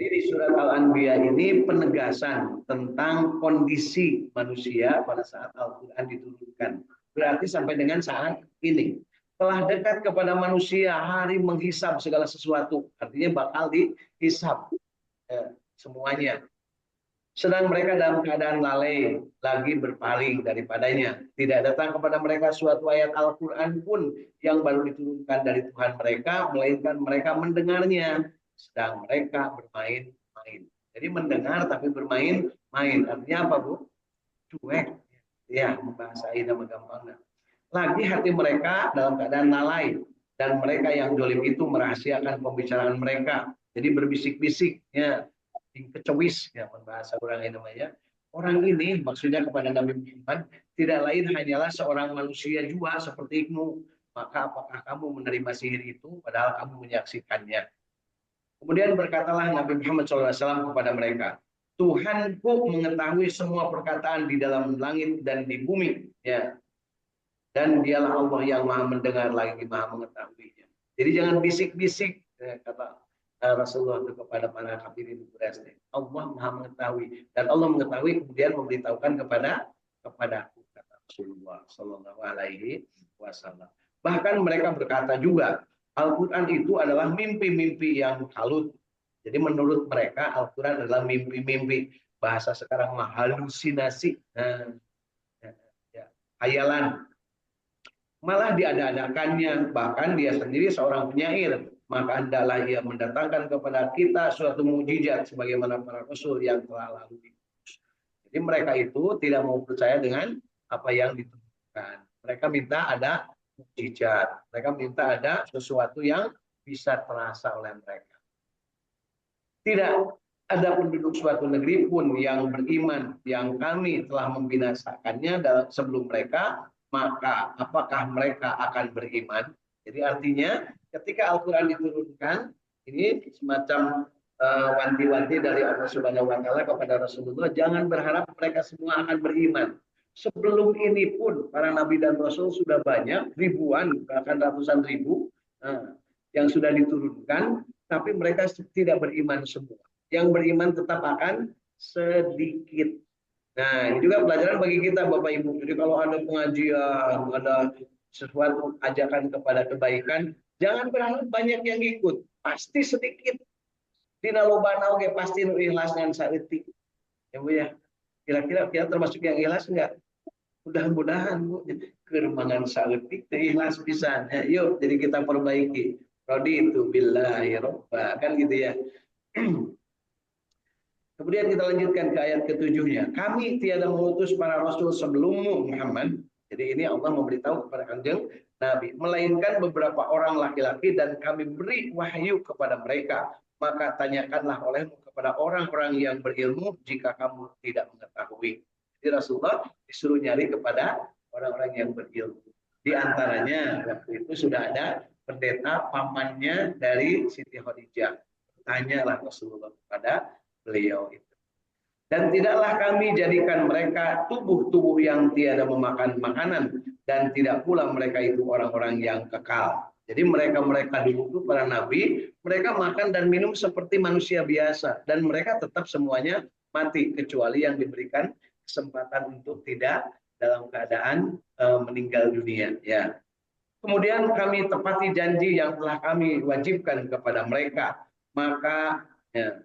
Jadi di surat Al-Anbiya ini penegasan tentang kondisi manusia pada saat Al-Quran diturunkan. Berarti sampai dengan saat ini. Telah dekat kepada manusia hari menghisab segala sesuatu. Artinya bakal dihisab semuanya. Sedang mereka dalam keadaan lalai, lagi berpaling daripadanya. Tidak datang kepada mereka suatu ayat Al-Quran pun yang baru diturunkan dari Tuhan mereka, melainkan mereka mendengarnya. Sedang mereka bermain-main. Jadi mendengar tapi bermain-main. Artinya apa, Bu? Cuek. Ya, membahasai nama gampangnya. Lagi hati mereka dalam keadaan lalai. Dan mereka yang dolim itu merahasiakan pembicaraan mereka. Jadi berbisik-bisik. Ya, kecewis ya bahasa orang ini namanya. Orang ini maksudnya kepada Nabi Muhammad tidak lain hanyalah seorang manusia juga sepertimu. Maka apakah kamu menerima sihir itu padahal kamu menyaksikannya? Kemudian berkatalah Nabi Muhammad SAW kepada mereka, Tuhanku mengetahui semua perkataan di dalam langit dan di bumi, ya. Dan dialah Allah yang maha mendengar lagi maha mengetahuinya. Jadi jangan bisik-bisik, kata Rasulullah itu kepada para kafirin Quraisy. Allah maha mengetahui dan Allah mengetahui kemudian memberitahukan kepadaku, kata Rasulullah Shallallahu Alaihi Wasallam. Bahkan mereka berkata juga Al-Quran itu adalah mimpi-mimpi yang kalut. Jadi menurut mereka Al-Quran adalah mimpi-mimpi. Bahasa sekarang mah halusinasi, hayalan. Malah diada-adakannya, bahkan dia sendiri seorang penyair. Maka hendaklah ia mendatangkan kepada kita suatu mukjizat sebagaimana para rasul yang telah lalu. Jadi mereka itu tidak mau percaya dengan apa yang dituturkan. Mereka minta ada mukjizat. Mereka minta ada sesuatu yang bisa terasa oleh mereka. Tidak ada penduduk suatu negeri pun yang beriman yang kami telah membinasakannya sebelum mereka, maka apakah mereka akan beriman? Jadi artinya ketika Al-Quran diturunkan, ini semacam wanti-wanti dari Allah Subhanahu wa Ta'ala kepada Rasulullah, jangan berharap mereka semua akan beriman. Sebelum ini pun para nabi dan rasul sudah banyak, ribuan bahkan ratusan ribu yang sudah diturunkan, tapi mereka tidak beriman semua. Yang beriman tetap akan sedikit. Nah, ini juga pelajaran bagi kita Bapak Ibu. Jadi kalau ada pengajian, ada sesuatu ajakan kepada kebaikan, jangan berharap banyak yang ikut. Pasti sedikit. Dina lobana oke pasti nu ikhlas ngan saeutik. Ya Bu ya. Kira-kira kita termasuk yang ikhlas enggak? Mudah-mudahan Bu. Keur mangan saeutik teh ikhlas pisan. Ya, yuk jadi kita perbaiki. Raditu billahi robba. Kan gitu ya. Kemudian kita lanjutkan ke ayat ketujuhnya. Kami tiada mengutus para rasul sebelummu Muhammad. Jadi ini Allah memberitahu kepada kanjeng Nabi. Melainkan beberapa orang laki-laki dan kami beri wahyu kepada mereka. Maka tanyakanlah olehmu kepada orang-orang yang berilmu jika kamu tidak mengetahui. Jadi Rasulullah disuruh nyari kepada orang-orang yang berilmu. Di antaranya waktu itu sudah ada pendeta pamannya dari Siti Khadijah. Tanyalah Rasulullah kepada beliau itu. Dan tidaklah kami jadikan mereka tubuh-tubuh yang tiada memakan makanan dan tidak pula mereka itu orang-orang yang kekal. Jadi mereka-mereka dulu itu para nabi, mereka makan dan minum seperti manusia biasa dan mereka tetap semuanya mati kecuali yang diberikan kesempatan untuk tidak dalam keadaan meninggal dunia. Ya. Kemudian kami tepati janji yang telah kami wajibkan kepada mereka. Maka ya,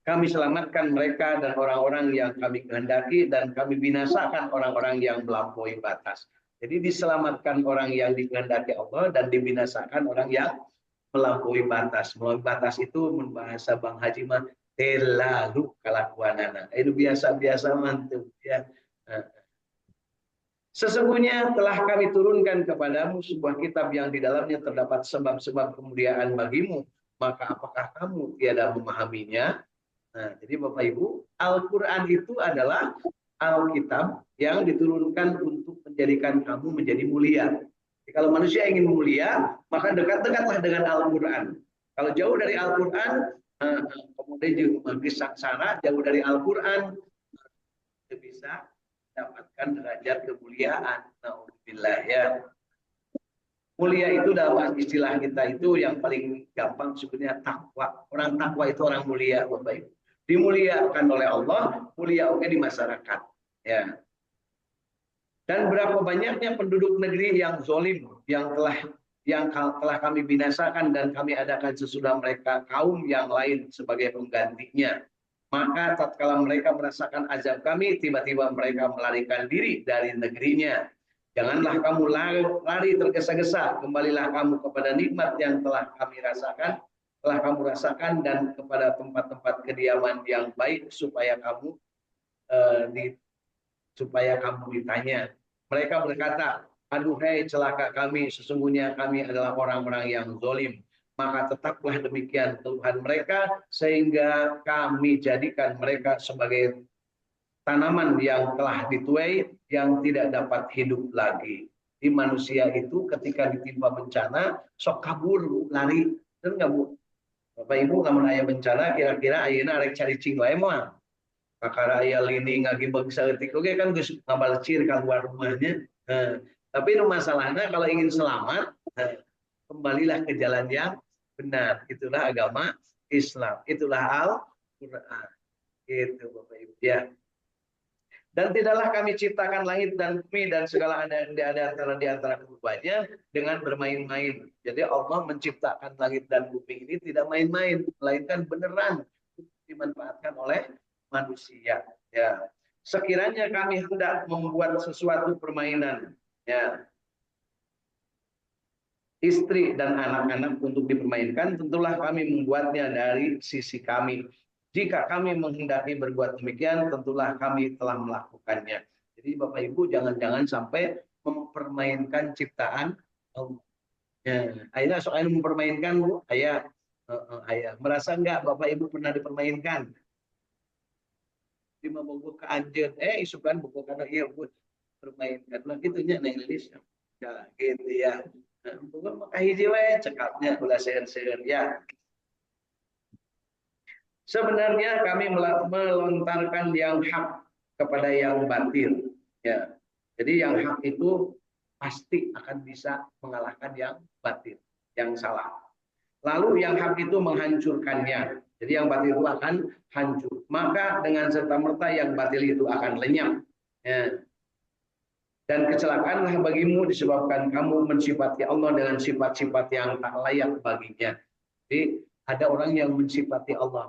kami selamatkan mereka dan orang-orang yang kami kehendaki dan kami binasakan orang-orang yang melampaui batas. Jadi diselamatkan orang yang dikehendaki Allah dan dibinasakan orang yang melampaui batas. Melampaui batas itu bahasa Bang Haji mah terlalu kelakuanana. Itu biasa-biasa mantap ya. Sesungguhnya telah kami turunkan kepadamu sebuah kitab yang di dalamnya terdapat sebab-sebab kemuliaan bagimu. Maka apakah kamu tiada memahaminya? Nah, jadi Bapak Ibu, Al-Quran itu adalah Alkitab yang diturunkan untuk menjadikan kamu menjadi mulia. Jadi, kalau manusia ingin mulia, maka dekat-dekatlah dengan Al-Quran. Kalau jauh dari Al-Quran, kemudian juga sangsara, jauh dari Al-Quran, bisa dapatkan derajat kemuliaan. Alhamdulillah ya. Mulia itu dalam istilah kita itu yang paling gampang sebenarnya takwa. Orang takwa itu orang mulia, Bapak Ibu. Dimuliakan oleh Allah, mulia oke di masyarakat. Ya. Dan berapa banyaknya penduduk negeri yang zolim, yang telah kami binasakan dan kami adakan sesudah mereka kaum yang lain sebagai penggantinya. Maka tatkala mereka merasakan azab kami, tiba-tiba mereka melarikan diri dari negerinya. Janganlah kamu lari tergesa-gesa, kembalilah kamu kepada nikmat yang telah kamu rasakan dan kepada tempat-tempat kediaman yang baik supaya kamu ditanya. Mereka berkata, aduhai celaka kami, sesungguhnya kami adalah orang-orang yang zalim. Maka tetaplah demikian Tuhan mereka, sehingga kami jadikan mereka sebagai tanaman yang telah dituai, yang tidak dapat hidup lagi. Di manusia itu ketika ditimpa bencana, sok kabur, lari. Dan nggak Bu? Bapak Ibu, namun ayah bencana, kira-kira ayahnya arek cari cing wae mah. Kakara aya lini ngagibeg saeutik oge kan geus ngabalcir keluar rumahnya. Tapi masalahnya kalau ingin selamat, kembalilah ke jalan yang benar. Itulah agama Islam. Itulah Al-Qur'an. Itu Bapak Ibu ya. Dan tidaklah kami ciptakan langit dan bumi dan segala di antara keduanya dengan bermain-main. Jadi Allah menciptakan langit dan bumi ini tidak main-main, melainkan beneran dimanfaatkan oleh manusia. Ya, sekiranya kami hendak membuat sesuatu permainan, ya, istri dan anak-anak untuk dipermainkan, tentulah kami membuatnya dari sisi kami. Jika kami menghendaki berbuat demikian, tentulah kami telah melakukannya. Jadi Bapak Ibu jangan-jangan sampai mempermainkan ciptaan Allah. Ya, akhirnya soal mempermainkan Bu, ayah, merasa enggak Bapak Ibu pernah dipermainkan? Di mau ke anjeun, isukan buku karena iya Bu permainkan lah gitunya di Indonesia. Ya, gitu ya. Bukan maka hiji we cekapnya ulah seueur-seueur ya. Sebenarnya kami melontarkan yang hak kepada yang batil. Ya. Jadi yang hak itu pasti akan bisa mengalahkan yang batil, yang salah. Lalu yang hak itu menghancurkannya. Jadi yang batil itu akan hancur. Maka dengan serta-merta yang batil itu akan lenyap. Ya. Dan kecelakaanlah bagimu disebabkan kamu mensifati Allah dengan sifat-sifat yang tak layak baginya. Jadi ada orang yang mensifati Allah.